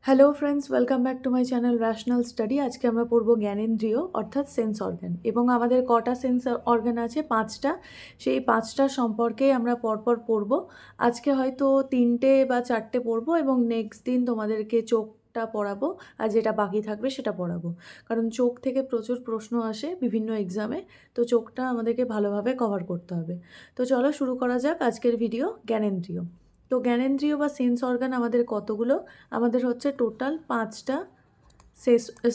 Hello friends, welcome back to my channel rational study. আজকে আমরা পড়বো জ্ঞানেন্দ্রিয় অর্থাৎ সেন্স অর্গান, এবং আমাদের কটা সেন্স অর্গান আছে? 5টা। সেই 5টা সম্পর্কে আমরা পরপর পড়বো। আজকে হয়তো 3টে বা 4টে পড়বো এবং নেক্সট দিন তোমাদেরকে চোখটা পড়াবো, আর যেটা বাকি থাকবে সেটা পড়াবো। কারণ চোখ থেকে প্রচুর প্রশ্ন আসে বিভিন্ন এক্সামে, তো চোখটা আমাদেরকে ভালোভাবে কভার করতে হবে। তো চলো শুরু করা যাক আজকের ভিডিও জ্ঞানেন্দ্রিয়। তো জ্ঞানেন্দ্রিয় বা সেন্স অর্গান আমাদের কতগুলো? আমাদের হচ্ছে টোটাল 5টা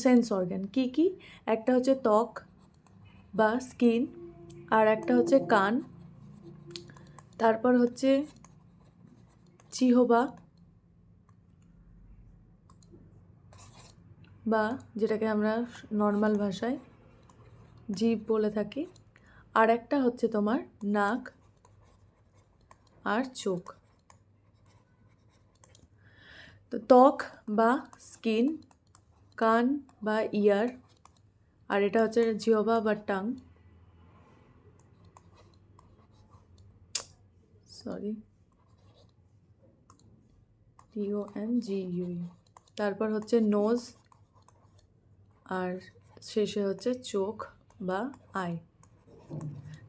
সেন্স অর্গান। কি কি? একটা হচ্ছে ত্বক বা স্কিন, আর একটা হচ্ছে কান, তারপর হচ্ছে জিহ্বা বা যেটাকে আমরা নর্মাল ভাষায় জিভ বলে থাকি, আর একটা হচ্ছে তোমার নাক আর চোখ। তো ত্বক বা স্কিন, কান বা ইয়ার, আর এটা হচ্ছে জিহ্বা বা টাং, TONGUE। তারপর হচ্ছে নোজ, আর শেষে হচ্ছে চোখ বা আই।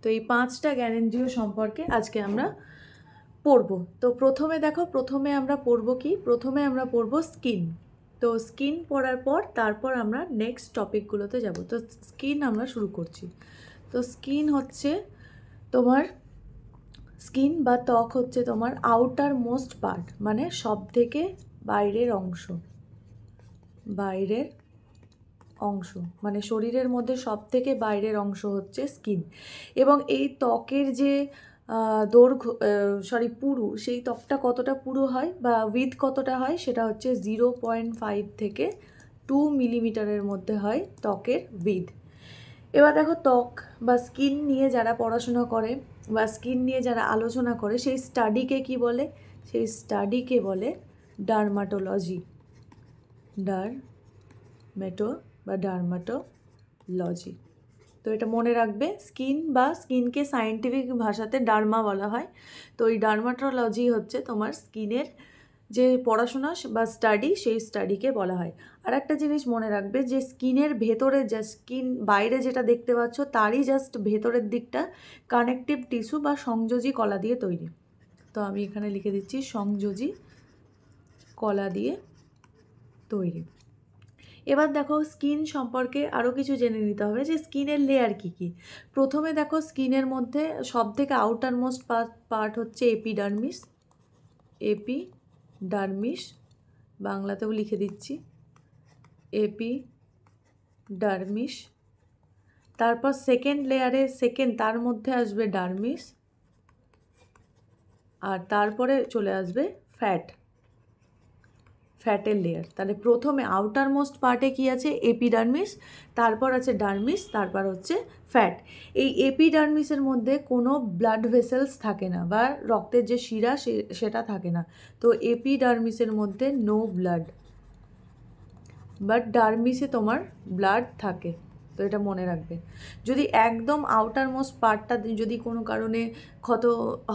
তো এই 5টা জ্ঞানেন্দ্রিয় সম্পর্কে আজকে আমরা পড়বো। তো প্রথমে আমরা পড়বো কি? প্রথমে আমরা পড়বো স্কিন। তো স্কিন পড়ার পর তারপর আমরা নেক্সট টপিকগুলোতে যাব। তো স্কিন আমরা শুরু করছি। তো স্কিন হচ্ছে তোমার, স্কিন বা ত্বক হচ্ছে তোমার আউটার মোস্ট পার্ট, মানে সব থেকে বাইরের অংশ, মানে শরীরের মধ্যে সব থেকে বাইরের অংশ হচ্ছে স্কিন। এবং এই ত্বকের যে দৈর্ঘ্য, পুরু, সেই ত্বকটা কতটা পুরু হয় বা উইথ কতটা হয়, সেটা হচ্ছে 0.5 থেকে 2 মিলিমিটারের মধ্যে হয় ত্বকের উইথ। এবার দেখো, ত্বক বা স্কিন নিয়ে যারা পড়াশোনা করে বা স্কিন নিয়ে যারা আলোচনা করে, সেই স্টাডিকে কি বলে? সেই স্টাডিকে বলে ডার্মাটোলজি। ডার্মাটোলজি। তো এটা মনে রাখবে, স্কিন বা স্কিনকে সায়েন্টিফিক ভাষাতে ডার্মা বলা হয়। তো এই ডার্মাটোলজি হচ্ছে তোমার স্কিনের যে পড়াশোনা বা স্টাডি, সেই স্টাডিকে বলা হয়। আর একটা জিনিস মনে রাখবে, যে স্কিনের ভেতরে, যা স্কিন বাইরে যেটা দেখতে পাচ্ছ, তারই জাস্ট ভেতরের দিকটা কানেকটিভ টিস্যু বা সংযোজী কলা দিয়ে তৈরি। তো আমি এখানে লিখে দিচ্ছি সংযোজী কলা দিয়ে তৈরি। এবার দেখো, স্কিন সম্পর্কে আরও কিছু জেনে নিতে হবে, যে স্কিনের লেয়ার কী কী। প্রথমে দেখো, স্কিনের মধ্যে সব থেকে আউটার মোস্ট পার্ট হচ্ছে এপিডার্মিস, বাংলাতেও লিখে দিচ্ছি এপিডার্মিস। তারপর সেকেন্ড লেয়ারে তার মধ্যে আসবে ডার্মিস, আর তারপরে চলে আসবে ফ্যাটের লেয়ার। তাহলে প্রথমে আউটার মোস্ট পার্টে কি আছে? এপিডার্মিস, তারপর আছে ডার্মিস, তারপর হচ্ছে ফ্যাট। এই এপিডার্মিসের মধ্যে কোনো ব্লাড ভেসেলস থাকে না, বা রক্তের যে শিরা সেটা থাকে না। তো এপিডার্মিসের মধ্যে নো ব্লাড, বাট ডার্মিসে তোমার ব্লাড থাকে। তো এটা মনে রাখবে। যদি একদম আউটার মোস্ট পার্টটা যদি কোনো কারণে ক্ষত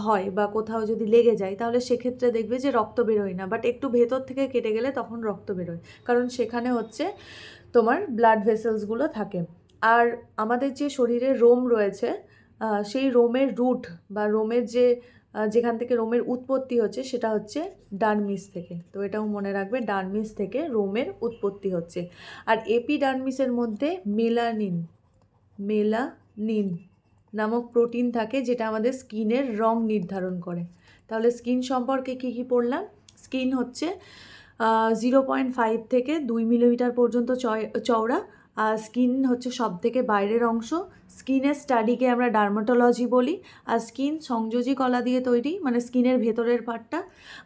হয় বা কোথাও যদি লেগে যায়, তাহলে সেক্ষেত্রে দেখবে যে রক্ত বেরোয় না, বাট একটু ভেতর থেকে কেটে গেলে তখন রক্ত বেরোয়, কারণ সেখানে হচ্ছে তোমার ব্লাড ভেসেলসগুলো থাকে। আর আমাদের যে শরীরে রোম রয়েছে, সেই রোমের রুট বা রোমের যেখান থেকে রোমের উৎপত্তি হচ্ছে, সেটা হচ্ছে ডার্মিস থেকে। তো এটাও মনে রাখবে, ডার্মিস থেকে রোমের উৎপত্তি হচ্ছে। আর এপিডার্মিসের মধ্যে মেলানিন নামক প্রোটিন থাকে, যেটা আমাদের স্কিনের রং নির্ধারণ করে। তাহলে স্কিন সম্পর্কে কী কী পড়লাম? স্কিন হচ্ছে 0.5 থেকে 2 মিলিমিটার পর্যন্ত চওড়া, আর স্কিন হচ্ছে সব থেকে বাইরের অংশ। স্কিনের স্টাডিকে আমরা ডার্মাটোলজি বলি। আর স্কিন সংযোজী কলা দিয়ে তৈরি, মানে স্কিনের ভেতরের পার্টটা।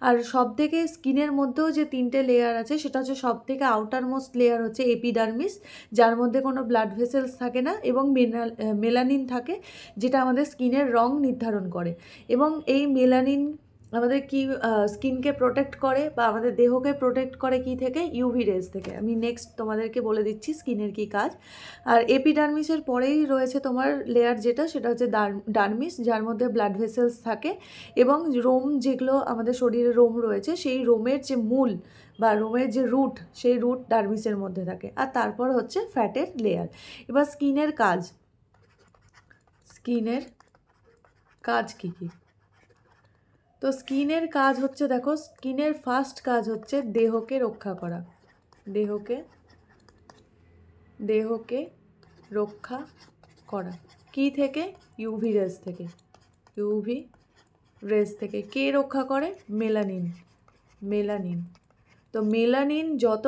আর সব থেকে স্কিনের মধ্যেও যে 3টে লেয়ার আছে, সেটা হচ্ছে সব থেকে আউটার মোস্ট লেয়ার হচ্ছে এপিডার্মিস, যার মধ্যে কোনো ব্লাড ভেসেলস থাকে না, এবং মেলানিন থাকে, যেটা আমাদের স্কিনের রং নির্ধারণ করে। এবং এই মেলানিন আমাদের কি স্কিনকে প্রোটেক্ট করে বা আমাদের দেহকে প্রোটেক্ট করে কি থেকে? ইউভি রেজ থেকে। আমি নেক্সট তোমাদেরকে বলে দিচ্ছি স্কিনের কি কাজ। আর এপিডার্মিসের পরেই রয়েছে তোমার লেয়ার, সেটা হচ্ছে ডার্মিস, যার মধ্যে ব্লাড ভেসেলস থাকে, এবং রোম, যেগুলো আমাদের শরীরে রোম রয়েছে, সেই রোমের যে বা রোমের যে রুট, সেই রুট ডার্মিসের মধ্যে থাকে। আর তারপর হচ্ছে ফ্যাটের লেয়ার। এবার স্কিনের কাজ কী কী? তো স্কিনের কাজ হচ্ছে, দেখো স্কিনের ফার্স্ট কাজ হচ্ছে দেহকে রক্ষা করা, দেহকে রক্ষা করা কি থেকে? ইউভি রেস থেকে। কে রক্ষা করে? মেলানিন। তো মেলানিন যত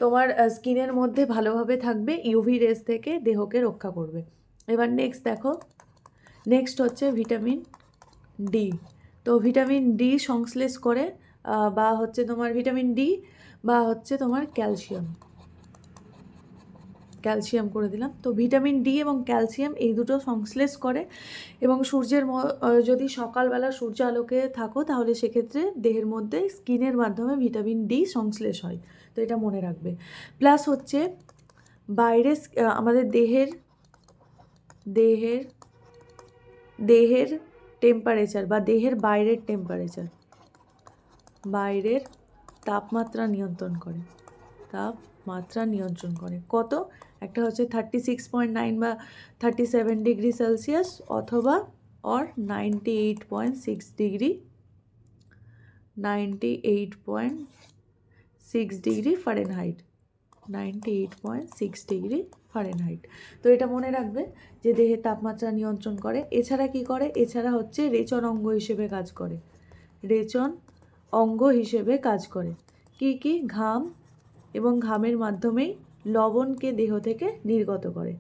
তোমার স্কিনের মধ্যে ভালোভাবে থাকবে, ইউভি রেস থেকে দেহকে রক্ষা করবে। এবার নেক্সট হচ্ছে ভিটামিন ডি। তো ভিটামিন ডি সংশ্লেষ করে বা হচ্ছে তোমার ভিটামিন ডি বা হচ্ছে তোমার ক্যালসিয়াম করে দিলাম। তো ভিটামিন ডি এবং ক্যালসিয়াম এই দুটো সংশ্লেষ করে, এবং যদি সকালবেলা সূর্য আলোকে থাকো তাহলে সেক্ষেত্রে দেহের মধ্যে স্কিনের মাধ্যমে ভিটামিন ডি সংশ্লেষ হয়। তো এটা মনে রাখবে। প্লাস হচ্ছে বাইরে আমাদের দেহের টেম্পারেচার বা দেহের বাইরের তাপমাত্রা নিয়ন্ত্রণ করে। কত? একটা হচ্ছে 36.9 বা 37 ডিগ্রি সেলসিয়াস অথবা 98.6 ডিগ্রি ফারেনহাইট। 98.6 degree Fahrenheit. তো এটা মনে রাখবে যে দেহের তাপমাত্রা নিয়ন্ত্রণ করে। এছাড়া কি করে? এছাড়া হচ্ছে রেচন অঙ্গ হিসেবে কাজ করে। কি? ঘাম, এবং ঘামের মাধ্যমেই লবণকে দেহ থেকে নির্গত করে।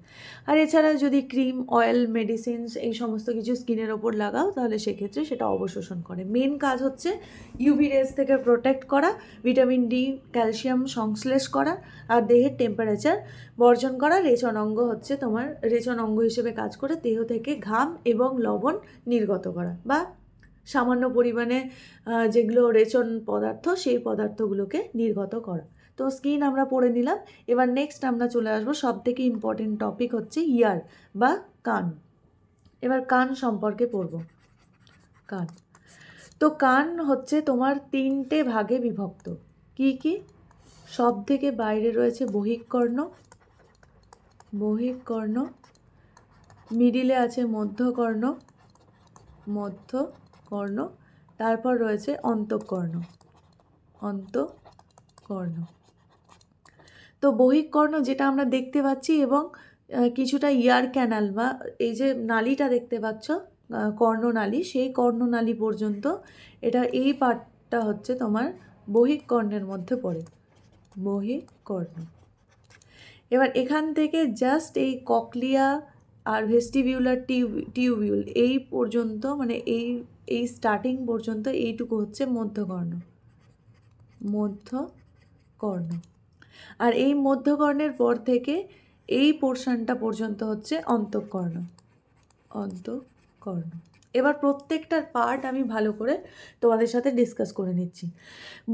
আর এছাড়া যদি ক্রিম, অয়েল, মেডিসিনস এই সমস্ত কিছু স্কিনের ওপর লাগাও তাহলে সেক্ষেত্রে সেটা অবশোষণ করে। মেন কাজ হচ্ছে ইউভি রেস থেকে প্রোটেক্ট করা, ভিটামিন ডি, ক্যালসিয়াম সংশ্লেষ করা, আর দেহের টেম্পারেচার বর্জন করা। রেচন অঙ্গ হিসেবে কাজ করে দেহ থেকে ঘাম এবং লবণ নির্গত করা, বা সামান্য পরিমাণে যেগুলো রেচন পদার্থ, সেই পদার্থগুলোকে নির্গত করা। তো স্কিন আমরা পড়ে নিলাম। এবার নেক্সট আমরা চলে আসবো সবথেকে ইম্পর্টেন্ট টপিক হচ্ছে ইয়ার বা কান। এবার কান সম্পর্কে পড়ব। তো কান হচ্ছে তোমার 3টে ভাগে বিভক্ত। কি? সব থেকে বাইরে রয়েছে বহিঃকর্ণ, মিডিলে আছে মধ্যকর্ণ, তারপর রয়েছে অন্তঃকর্ণ। তো বহিঃকর্ণ যেটা আমরা দেখতে পাচ্ছি, এবং কিছুটা ইয়ার ক্যানাল বা এই যে নালীটা দেখতে পাচ্ছ কর্ণনালী, সেই কর্ণনালী পর্যন্ত এই পার্টটা হচ্ছে তোমার বহিঃকর্ণের মধ্যে পড়ে। এবার এখান থেকে জাস্ট এই ককলিয়া আর ভেস্টিবিউলার টিউবিউল এই পর্যন্ত, মানে এই স্টার্টিং পর্যন্ত এইটুকু হচ্ছে মধ্যকর্ণ। আর এই মধ্যকর্ণের পর থেকে এই পোর্শনটা পর্যন্ত হচ্ছে অন্তঃকর্ণ। এবার প্রত্যেকটার পার্ট আমি ভালো করে তোমাদের সাথে ডিসকাস করে নিচ্ছি।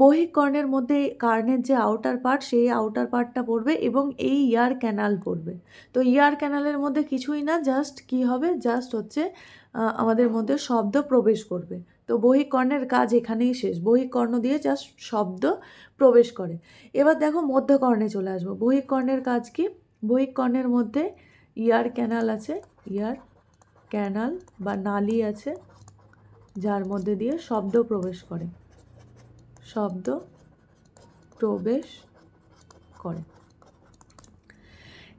বহিঃকর্ণের মধ্যে কার্নের যে আউটার পার্ট, সেই আউটার পার্টটা পড়বে, এবং এই ইয়ার ক্যানাল পড়বে। তো ইয়ার ক্যানালের মধ্যে কিছুই না, জাস্ট কি হবে, জাস্ট হচ্ছে আমাদের মধ্যে শব্দ প্রবেশ করবে। তো বহিঃকর্ণের কাজ এখানেই শেষ। বহিঃকর্ণ দিয়ে জাস্ট শব্দ প্রবেশ করে। এবার দেখো মধ্যকর্ণে চলে আসবো। বহিঃকর্ণের কাজ কি? বহিঃকর্ণের মধ্যে ইয়ার ক্যানাল আছে, ইয়ার ক্যানাল বা নালী আছে, যার মধ্যে দিয়ে শব্দ প্রবেশ করে।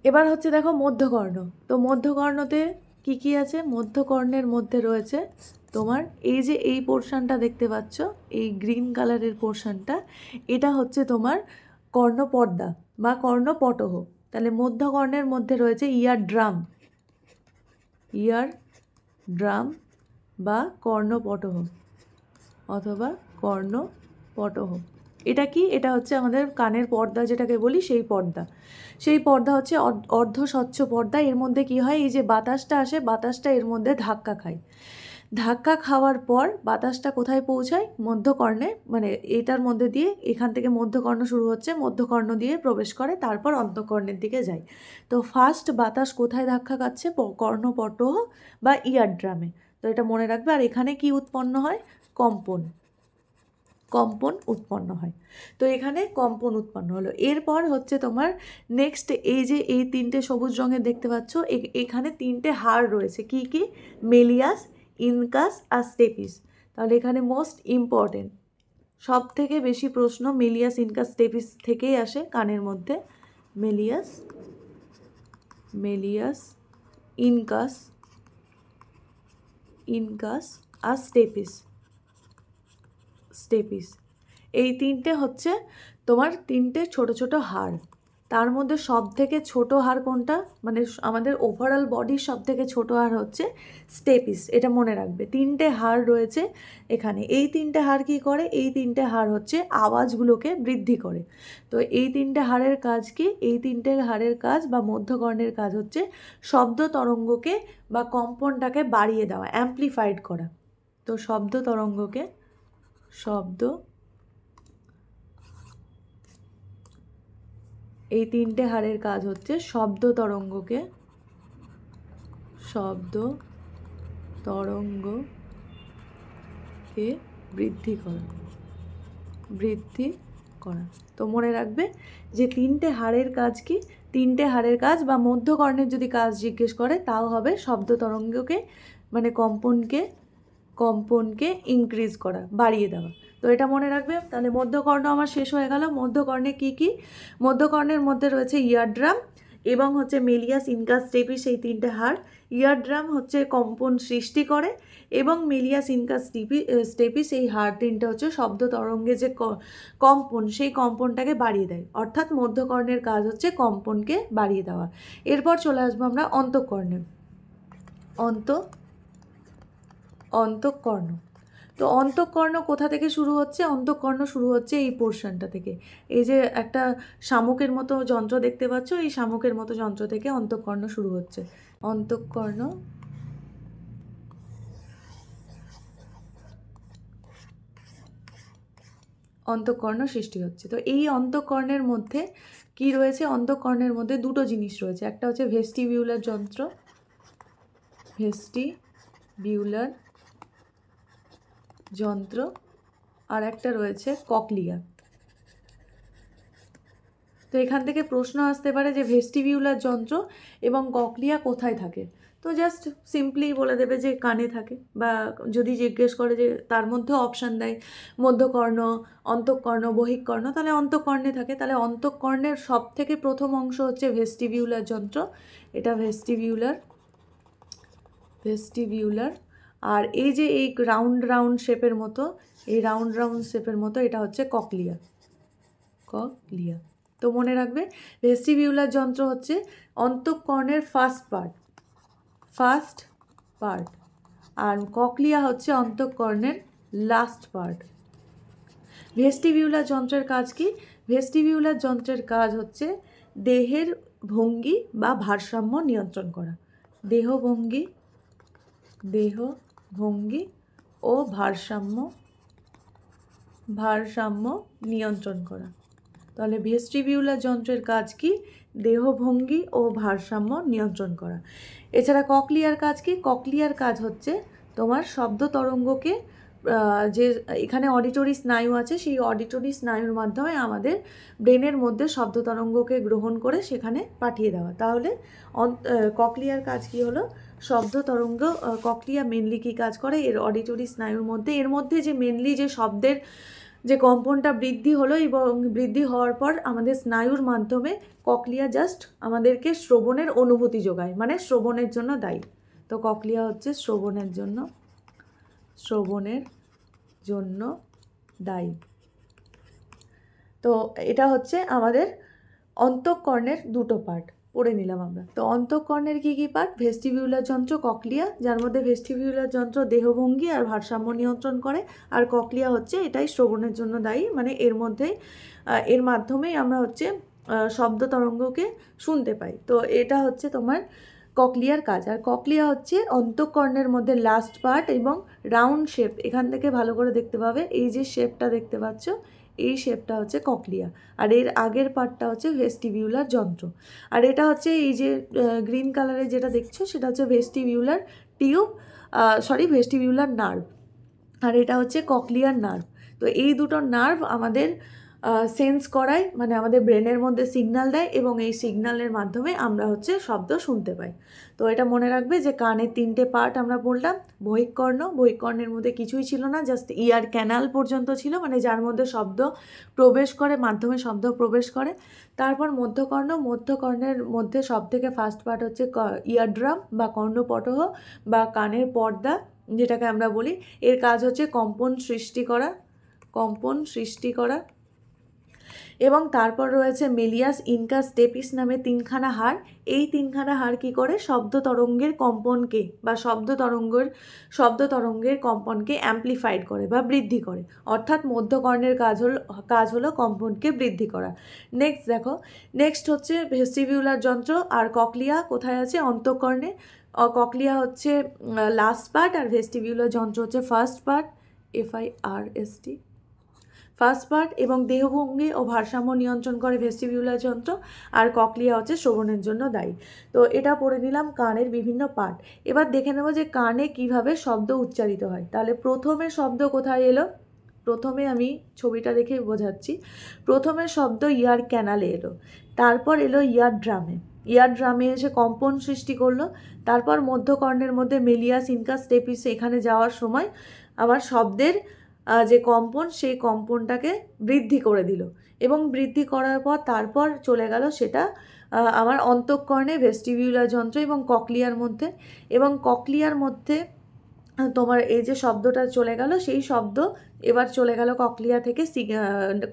এবার হচ্ছে দেখো মধ্যকর্ণ। তো মধ্যকর্ণতে কি আছে? মধ্যকর্ণের মধ্যে রয়েছে তোমার এই যে এই পোর্শনটা দেখতে পাচ্ছ, এই গ্রিন কালারের পোর্শনটা, এটা হচ্ছে তোমার কর্ণপর্দা বা কর্ণপটহ। তাহলে মধ্যকর্ণের মধ্যে রয়েছে ইয়ার ড্রাম বা কর্ণপটহ অথবা কর্ণপটহ। এটা কি? এটা হচ্ছে আমাদের কানের পর্দা যেটাকে বলি, সেই পর্দা হচ্ছে অর্ধ স্বচ্ছ পর্দা। এর মধ্যে কি হয়, এই যে বাতাসটা আসে, বাতাসটা এর মধ্যে ধাক্কা খায়। ধাক্কা খাওয়ার পর বাতাসটা কোথায় পৌঁছায়? মধ্যকর্ণে, মানে এটার মধ্যে দিয়ে, এখান থেকে মধ্যকর্ণ শুরু হচ্ছে, মধ্যকর্ণ দিয়ে প্রবেশ করে, তারপর অন্তঃকর্ণের দিকে যায়। তো ফার্স্ট বাতাস কোথায় ধাক্কা খাচ্ছে? কর্ণপটহ বা ইয়ার ড্রামে। তো এটা মনে রাখবে। আর এখানে কি উৎপন্ন হয়? কম্পন। কম্পন উৎপন্ন হয়। তো এখানে কম্পন উৎপন্ন হলো। এরপর হচ্ছে তোমার নেক্সট এই যে এই তিনটে সবুজ রঙের দেখতে পাচ্ছ, এখানে তিনটে হাড় রয়েছে। কি কি? মেলিয়াস, ইনকাস আর স্টেপিস। তাহলে এখানে মোস্ট ইম্পর্টেন্ট, সব থেকে বেশি প্রশ্ন মেলিয়াস, ইনকাস, স্টেপিস থেকেই আসে কানের মধ্যে। মেলিয়াস, ইনকাস আর স্টেপিস, এই তিনটে হচ্ছে তোমার তিনটে ছোট ছোট হাড়। তার মধ্যে সব থেকে ছোট হাড় কোনটা? মানে আমাদের ওভারঅল বডির সব থেকে ছোট হাড় হচ্ছে স্টেপিস। এটা মনে রাখবে। তিনটে হাড় রয়েছে এখানে। এই তিনটে হাড় কী করে? এই তিনটে হাড় হচ্ছে আওয়াজগুলোকে বৃদ্ধি করে। তো এই তিনটে হাড়ের কাজ কি? এই তিনটে হাড়ের কাজ বা মধ্যকর্ণের কাজ হচ্ছে শব্দ তরঙ্গকে বা কম্পনটাকে বাড়িয়ে দেওয়া, অ্যাম্প্লিফাইড করা। তো এই তিনটে হাড়ের কাজ হচ্ছে শব্দ তরঙ্গকে বৃদ্ধি করা। তো মনে রাখবে যে তিনটে হাড়ের কাজ কি? তিনটে হাড়ের কাজ বা মধ্যকর্ণের যদি কাজ জিজ্ঞেস করে তাও হবে শব্দ তরঙ্গকে মানে কম্পনকে ইনক্রিজ করা, বাড়িয়ে দেওয়া। তো এটা মনে রাখবে। তাহলে মধ্যকর্ণ আমার শেষ হয়ে গেল। মধ্যকর্ণে কি কি? মধ্যকর্ণের মধ্যে রয়েছে ইয়ারড্রাম এবং হচ্ছে মেলিয়াস, ইনকাস, স্টেপিস, এই তিনটে হাড়। ইয়ারড্রাম হচ্ছে কম্পন সৃষ্টি করে এবং মেলিয়াস, ইনকাস, স্টেপিস এই হাড় তিনটে হচ্ছে শব্দ তরঙ্গে যে কম্পন, সেই কম্পনটাকে বাড়িয়ে দেয়। অর্থাৎ মধ্যকর্ণের কাজ হচ্ছে কম্পনকে বাড়িয়ে দেওয়া। এরপর চলে আসবো আমরা অন্তঃকর্ণে। অন্তঃকর্ণ। তো অন্তঃকর্ণ কোথা থেকে শুরু হচ্ছে? অন্তঃকর্ণ শুরু হচ্ছে এই পোর্শনটা থেকে। এই যে একটা শামুকের মতো যন্ত্র দেখতে পাচ্ছ, এই শামুকের মতো যন্ত্র থেকে অন্তঃকর্ণ শুরু হচ্ছে। অন্তঃকর্ণ সৃষ্টি হচ্ছে। তো এই অন্তঃকর্ণের মধ্যে কি রয়েছে? অন্তঃকর্ণের মধ্যে দুটো জিনিস রয়েছে। একটা হচ্ছে ভেস্টিবিউলার যন্ত্র, আর একটা রয়েছে ককলিয়া। তো এখান থেকে প্রশ্ন আসতে পারে যে ভেস্টিবিউলার যন্ত্র এবং ককলিয়া কোথায় থাকে? তো জাস্ট সিম্পলি বলে দেবে যে কানে থাকে, বা যদি জিজ্ঞেস করে যে তার মধ্যে অপশান দেয় মধ্যকর্ণ, অন্তঃকর্ণ, বহিঃকর্ণ, তাহলে অন্তঃকর্ণে থাকে। তাহলে অন্তঃকর্ণের সব থেকে প্রথম অংশ হচ্ছে ভেস্টিবিউলার যন্ত্র। এটা ভেস্টিবিউলার। আর এই যে এই রাউন্ড শেপের মতো, এটা হচ্ছে ককলিয়া। তো মনে রাখবে ভেস্টিবিউলার যন্ত্র হচ্ছে অন্তঃকর্ণের ফার্স্ট পার্ট আর ককলিয়া হচ্ছে অন্তঃকর্ণের লাস্ট পার্ট। ভেস্টিবিউলার যন্ত্রের কাজ কি? ভেস্টিবিউলার যন্ত্রের কাজ হচ্ছে দেহের ভঙ্গি বা ভারসাম্য নিয়ন্ত্রণ করা। দেহ ভঙ্গি ও ভারসাম্য নিয়ন্ত্রণ করা। তাহলে ভেস্টিবিউলার যন্ত্রের কাজ কি? দেহভঙ্গি ও ভারসাম্য নিয়ন্ত্রণ করা। এছাড়া ককলিয়ার কাজ কি? ককলিয়ার কাজ হচ্ছে তোমার শব্দ তরঙ্গকে যে এখানে অডিটরি স্নায়ু আছে, সেই অডিটরি স্নায়ুর মাধ্যমে আমাদের ব্রেনের মধ্যে শব্দ তরঙ্গকে গ্রহণ করে সেখানে পাঠিয়ে দেওয়া। তাহলে ককলিয়ার কাজ কি হলো? শব্দ তরঙ্গ। ককলিয়া মেনলি কী কাজ করে? এর অডিটরি স্নায়ুর মধ্যে, এর মধ্যে যে মেনলি যে শব্দের যে কম্পনটা বৃদ্ধি হলো এবং বৃদ্ধি হওয়ার পর আমাদের স্নায়ুর মাধ্যমে ককলিয়া জাস্ট আমাদেরকে শ্রবণের অনুভূতি যোগায়, মানে শ্রবণের জন্য দায়ী। তো ককলিয়া হচ্ছে শ্রবণের জন্য দায়ী। তো এটা হচ্ছে আমাদের অন্তঃকর্ণের দুটো পার্ট পড়ে নিলাম আমরা। তো অন্তঃকর্ণের কী কী পার্ট? ভেস্টিবিউলার যন্ত্র, ককলিয়া, যার মধ্যে ভেস্টিবিউলার যন্ত্র দেহভঙ্গি আর ভারসাম্য নিয়ন্ত্রণ করে, আর ককলিয়া হচ্ছে এটাই শ্রবণের জন্য দায়ী, মানে এর মাধ্যমেই আমরা হচ্ছে শব্দ তরঙ্গকে শুনতে পাই। তো এটা হচ্ছে তোমার ককলিয়ার কাজ। আর ককলিয়া হচ্ছে অন্তঃকর্ণের মধ্যে লাস্ট পার্ট এবং রাউন্ড শেপ। এখান থেকে ভালো করে দেখতে পাবে, এই যে শেপটা দেখতে পাচ্ছ, এই শেপটা হচ্ছে ককলিয়া, আর এর আগের পার্টটা হচ্ছে ভেস্টিবিউলার যন্ত্র। আর এটা হচ্ছে এই যে গ্রিন কালারের যেটা দেখছো, সেটা হচ্ছে ভেস্টিবিউলার নার্ভ, আর এটা হচ্ছে ককলিয়ার নার্ভ। তো এই দুটো নার্ভ আমাদের সেন্স করায়, মানে আমাদের ব্রেনের মধ্যে সিগন্যাল দেয় এবং এই সিগন্যালের মাধ্যমে আমরা হচ্ছে শব্দ শুনতে পাই। তো এটা মনে রাখবে যে কানের 3টে পার্ট আমরা বললাম। বহিঃকর্ণ, বহিঃকর্ণের মধ্যে কিছুই ছিল না, জাস্ট ইয়ার ক্যানাল পর্যন্ত ছিল, মানে যার মধ্যে শব্দ প্রবেশ করে, মাধ্যমে শব্দ প্রবেশ করে। তারপর মধ্যকর্ণ, মধ্যকর্ণের মধ্যে সবথেকে ফার্স্ট পার্ট হচ্ছে ইয়ারড্রাম বা কর্ণপটহ বা কানের পর্দা যেটাকে আমরা বলি। এর কাজ হচ্ছে কম্পন সৃষ্টি করা। এবং তারপর রয়েছে মেলিয়াস ইনকাস স্টেপিস নামে 3খানা হাড়। এই 3খানা হাড় কী করে? শব্দ তরঙ্গের কম্পনকে বা শব্দ তরঙ্গের কম্পনকে অ্যাম্প্লিফাইড করে বা বৃদ্ধি করে। অর্থাৎ মধ্যকর্ণের কাজ হলো কম্পনকে বৃদ্ধি করা। নেক্সট হচ্ছে ভেস্টিবিউলার যন্ত্র আর ককলিয়া কোথায় আছে? অন্তঃকর্ণে। ককলিয়া হচ্ছে লাস্ট পার্ট আর ভেস্টিবিউলার যন্ত্র হচ্ছে ফার্স্ট পার্ট, ফার্স্ট পার্ট। এবং দেহভঙ্গি ও ভারসাম্য নিয়ন্ত্রণ করে ভেস্টিবিউলার যন্ত্র, আর ককলিয়া হচ্ছে শ্রবণের জন্য দায়ী। তো এটা পড়ে নিলাম কানের বিভিন্ন পার্ট। এবার দেখে নেব যে কানে কিভাবে শব্দ উচ্চারিত হয়। তাহলে প্রথমে শব্দ কোথায় এলো? প্রথমে আমি ছবিটা দেখে বোঝাচ্ছি। প্রথমে শব্দ ইয়ার ক্যানালে এলো, তারপর এলো ইয়ারড্রামে এসে কম্পন সৃষ্টি করলো। তারপর মধ্যকর্ণের মধ্যে মেলিয়াস ইনকাস স্টেপিস এখানে যাওয়ার সময় আবার শব্দের যে কম্পন, সেই কম্পনটাকে বৃদ্ধি করে দিল এবং বৃদ্ধি করার পর তারপর চলে গেল সেটা আমার অন্তঃকর্ণে ভেস্টিবিউলার যন্ত্র এবং ককলিয়ার মধ্যে। এবং ককলিয়ার মধ্যে তোমার এই যে শব্দটা চলে গেল, সেই শব্দ এবার চলে গেল ককলিয়া থেকে,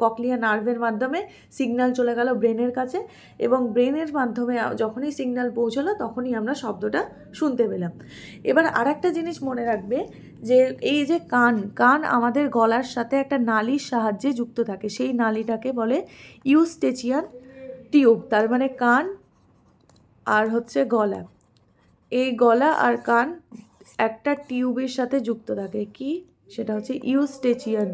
ককলিয়া নার্ভের মাধ্যমে সিগন্যাল চলে গেল ব্রেনের কাছে, এবং ব্রেনের মাধ্যমে যখনই সিগন্যাল পৌঁছলো তখনই আমরা শব্দটা শুনতে পেলাম। এবার আর একটা জিনিস মনে রাখবে যে এই যে কান আমাদের গলার সাথে একটা নালীর সাহায্যে যুক্ত থাকে, সেই নালীটাকে বলে ইউস্টেচিয়ান টিউব। তার মানে কান আর হচ্ছে গলা, এই গলা আর কান একটা টিউবের সাথে যুক্ত থাকে। কি? সেটা হচ্ছে ইউস্টেচিয়ান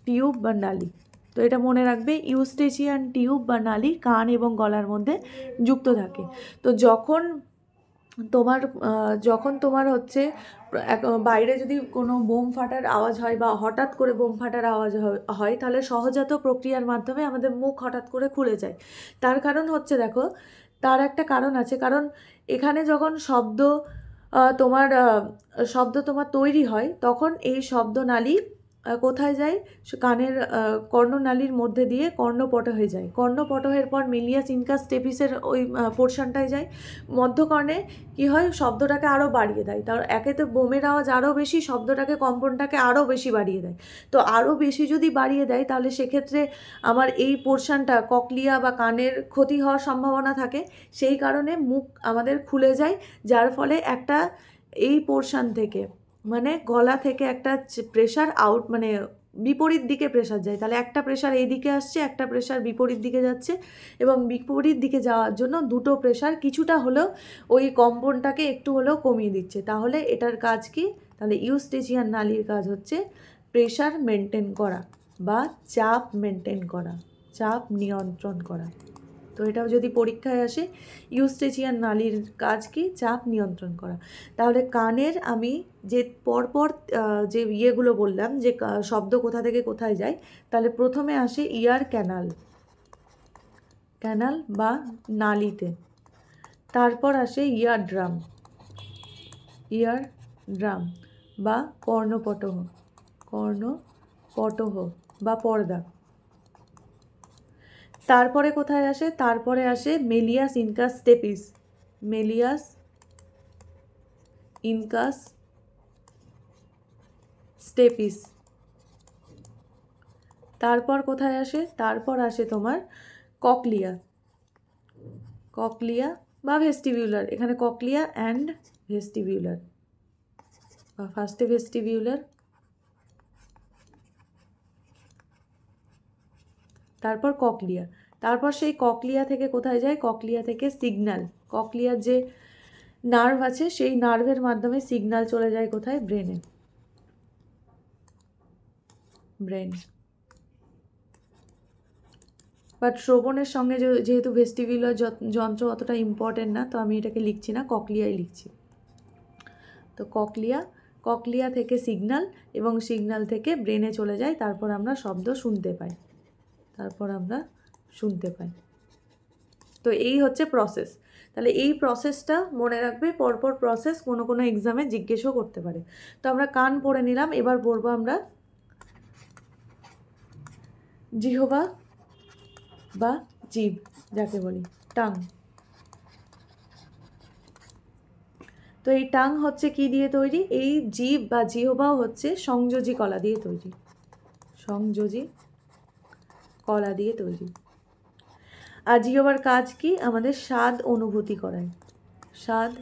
টিউব বা নালী। তো এটা মনে রাখবে, ইউস্টেচিয়ান টিউব বা নালী কান এবং গলার মধ্যে যুক্ত থাকে। তো যখন তোমার হচ্ছে বাইরে যদি কোনো বোম ফাটার আওয়াজ হয় বা হঠাৎ করে বোম ফাটার আওয়াজ হয়, তাহলে সহজাত প্রক্রিয়ার মাধ্যমে আমাদের মুখ হঠাৎ করে খুলে যায়। তার কারণ হচ্ছে, দেখো, তার একটা কারণ আছে। কারণ এখানে যখন শব্দ তোমার তৈরি হয়, তখন এই শব্দনালী কোথায় যায়? কানের কর্ণনালীর মধ্যে দিয়ে কর্ণপটহে যায়। কর্ণপটহের পর মেলিয়াস ইনকাস স্টেপিসের ওই পোর্শনটায় যায়। মধ্যকর্ণে কী হয়? শব্দটাকে আরও বাড়িয়ে দেয়। তার একে তো বোমের আওয়াজ আরও বেশি, শব্দটাকে কম্পনটাকে আরও বেশি বাড়িয়ে দেয়। তো আরও বেশি যদি বাড়িয়ে দেয়, তাহলে সেক্ষেত্রে আমার এই পোর্শনটা ককলিয়া বা কানের ক্ষতি হওয়ার সম্ভাবনা থাকে। সেই কারণে মুখ আমাদের খুলে যায়, যার ফলে একটা এই পোর্শন থেকে, মানে গলা থেকে একটা প্রেশার আউট, মানে বিপরীত দিকে প্রেশার যায়। তাহলে একটা প্রেশার এই দিকে আসছে, একটা প্রেশার বিপরীত দিকে যাচ্ছে, এবং বিপরীত দিকে যাওয়ার জন্য দুটো প্রেশার কিছুটা হলেও ওই কম্পনটাকে একটু হলেও কমিয়ে দিচ্ছে। তাহলে এটার কাজ কি? তাহলে ইউস্টেচিয়ান নালীর কাজ হচ্ছে প্রেশার মেনটেন করা বা চাপ মেনটেন করা, চাপ নিয়ন্ত্রণ করা। তো এটাও যদি পরীক্ষায় আসে, ইউস্টেচিয়ান নালীর কাজ কি? চাপ নিয়ন্ত্রণ করা। তাহলে কানের আমি যে পরপর যে ইয়েগুলো বললাম, যে শব্দ কোথা থেকে কোথায় যায়, তাহলে প্রথমে আসে ইয়ার ক্যানাল বা নালীতে, তারপর আসে ইয়ারড্রাম বা কর্ণপটহ বা পর্দা। তারপরে কোথায় আসে? তারপরে আসে মেলিয়াস ইনকাস স্টেপিস। তারপর কোথায় আসে? তারপর আসে তোমার ককলিয়া বা ভেস্টিবিউলার। এখানে ককলিয়া অ্যান্ড ভেস্টিবিউলার, বা ফার্স্টে ভেস্টিবিউলার, তারপর ককলিয়া। তারপর সেই ককলিয়া থেকে কোথায় যায়? ককলিয়া থেকে সিগন্যাল, ককলিয়ার যে নার্ভ আছে সেই নার্ভের মাধ্যমে সিগন্যাল চলে যায় কোথায়? ব্রেন। বাট শ্রবণের সঙ্গে যেহেতু ভেস্টিবিউলার যন্ত্র অতটা ইম্পর্টেন্ট না, তো আমি এটাকে লিখছি না, ককলিয়াই লিখছি। তো ককলিয়া, ককলিয়া থেকে সিগন্যাল, এবং সিগন্যাল থেকে ব্রেনে চলে যায়, তারপর আমরা শব্দ শুনতে পাই, তো এই হচ্ছে প্রসেস। তাহলে এই প্রসেসটা মনে রাখবে, পরপর প্রসেস কোনো এক্সামে জিজ্ঞেসও করতে পারে। তো আমরা কান পড়ে নিলাম, এবার পড়বো আমরা জিহ্বা বা জিভ যাকে বলি, টাং। তো এই টাং হচ্ছে কি দিয়ে তৈরি? এই জিভ বা জিহ্বাও হচ্ছে সংযোজী কলা দিয়ে তৈরি, সংযোজী কলা দিয়ে তৈরি। আর জিহ্বার কাজ কি? আমাদের স্বাদ অনুভূতি করায়, স্বাদ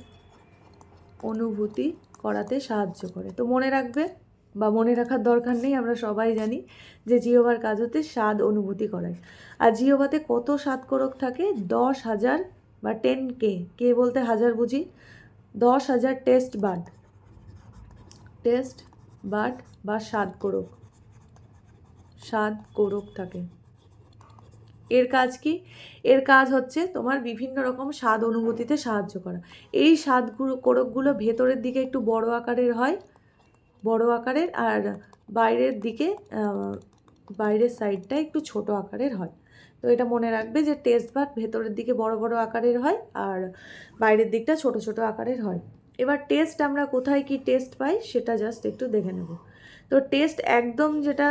অনুভূতি করাতে সাহায্য করে। তো মনে রাখবে বা মনে রাখার দরকার নেই, আমরা সবাই জানি যে জিহ্বার কাজ হচ্ছে স্বাদ অনুভূতি করায়। আর জিহ্বাতে কত স্বাদকোরক থাকে? 10,000 বা 10K, কে বলতে হাজার বুঝি, 10,000 টেস্ট বাড বা স্বাদকোরক থাকে। এর কাজ কি? এর কাজ হচ্ছে তোমার বিভিন্ন রকম স্বাদ অনুভূতিতে সাহায্য করা। এই স্বাদকোরকগুলো ভেতরের দিকে একটু বড় আকারের হয়, আর বাইরের দিকে বাইরের সাইডটা একটু ছোট আকারের হয়। তো এটা মনে রাখবে যে টেস্ট বাড ভেতরের দিকে বড় বড় আকারের হয় আর বাইরের দিকটা ছোট ছোট আকারের হয়। এবার টেস্ট আমরা কোথায় কি টেস্ট পাই সেটা জাস্ট একটু দেখে নেব। তো টেস্ট একদম যেটা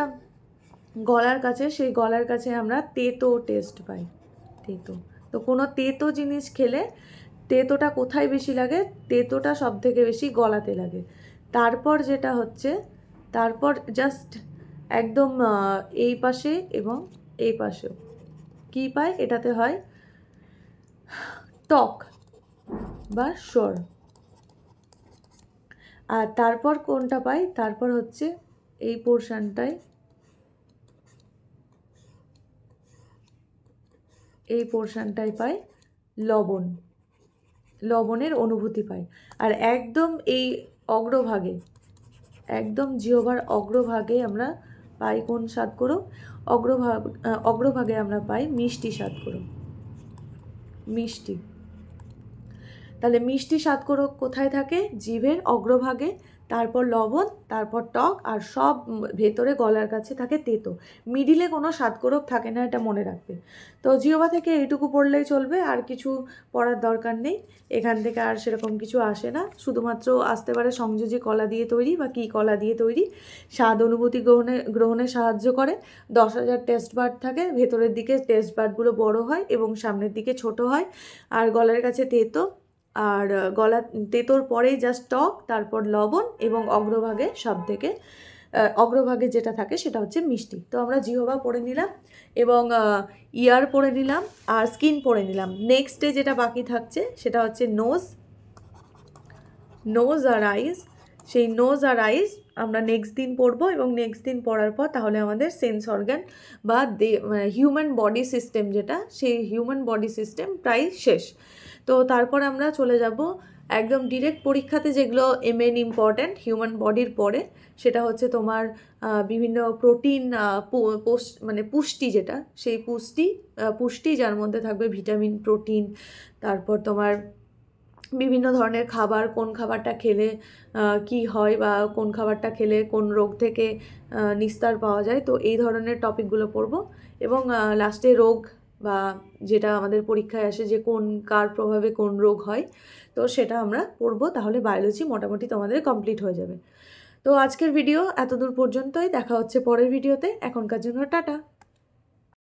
গলার কাছে, সেই গলার কাছে আমরা তেতো টেস্ট পাই, তেতো। তো কোনো তেতো জিনিস খেলে তেতোটা কোথায় বেশি লাগে? তেতোটা সব থেকে বেশি গলাতে লাগে। তারপর যেটা হচ্ছে, তারপর জাস্ট একদম এই পাশে এবং এই পাশেও কী পায়? এটাতে হয় টক বা স্বর। আর তারপর কোনটা পাই? তারপর হচ্ছে এই পোর্শনটায়, এই পোর্শনটায় পাই লবণের অনুভূতি পাই। আর একদম এই অগ্রভাগে, একদম জিহ্বার অগ্রভাগে আমরা পাই কোন স্বাদকোরক? অগ্রভাগে আমরা পাই মিষ্টি স্বাদকোরক, মিষ্টি। তাহলে মিষ্টি স্বাদকোরক কোথায় থাকে? জিভের অগ্রভাগে, তারপর লবণ, তারপর টক, আর সব ভেতরে গলার কাছে থাকে তেতো। মিডিলে কোনো স্বাদকোরক থাকে না, এটা মনে রাখবে। তো জিহ্বা থেকে এইটুকু পড়লেই চলবে, আর কিছু পড়ার দরকার নেই। এখান থেকে আর সেরকম কিছু আসে না, শুধুমাত্র আসতে পারে সংযোজী কলা দিয়ে তৈরি বা কী কলা দিয়ে তৈরি, স্বাদ অনুভূতি গ্রহণে সাহায্য করে। 10,000 টেস্ট বাড থাকে, ভেতরের দিকে টেস্ট বাডগুলো বড় হয় এবং সামনের দিকে ছোট হয়, আর গলার কাছে তেতো, আর গলা তেতোর পরেই জাস্ট টক, তারপর লবণ, এবং অগ্রভাগে সব থেকে অগ্রভাগে যেটা থাকে সেটা হচ্ছে মিষ্টি। তো আমরা জিহ্বা পড়ে নিলাম এবং ইয়ার পড়ে নিলাম আর স্কিন পড়ে নিলাম। নেক্সটে যেটা বাকি থাকছে সেটা হচ্ছে নোজ আর আইস। সেই নোজ আর আইস আমরা নেক্সট দিন পড়বো, এবং নেক্সট দিন পড়ার পর তাহলে আমাদের সেন্স অর্গান বা হিউম্যান বডি সিস্টেম যেটা, সেই হিউম্যান বডি সিস্টেম প্রায় শেষ। তো তারপর আমরা চলে যাব একদম ডিরেক্ট পরীক্ষাতে যেগুলো মেন ইম্পর্ট্যান্ট হিউম্যান বডির পরে, সেটা হচ্ছে তোমার বিভিন্ন প্রোটিন, মানে পুষ্টি যেটা, সেই পুষ্টি যার মধ্যে থাকবে ভিটামিন, প্রোটিন, তারপর তোমার বিভিন্ন ধরনের খাবার, কোন খাবারটা খেলে কি হয় বা কোন খাবারটা খেলে কোন রোগ থেকে নিস্তার পাওয়া যায়। তো এই ধরনের টপিকগুলো পড়ব, এবং লাস্টে রোগ বা যেটা আমাদের পরীক্ষায় আসে যে কার প্রভাবে কোন রোগ হয়, তো সেটা আমরা পড়ব। তাহলে বায়োলজি মোটামুটি তোমাদের কমপ্লিট হয়ে যাবে। তো আজকের ভিডিও এতদূর পর্যন্তই, দেখা হচ্ছে পরের ভিডিওতে। এখনকার জন্য টাটা।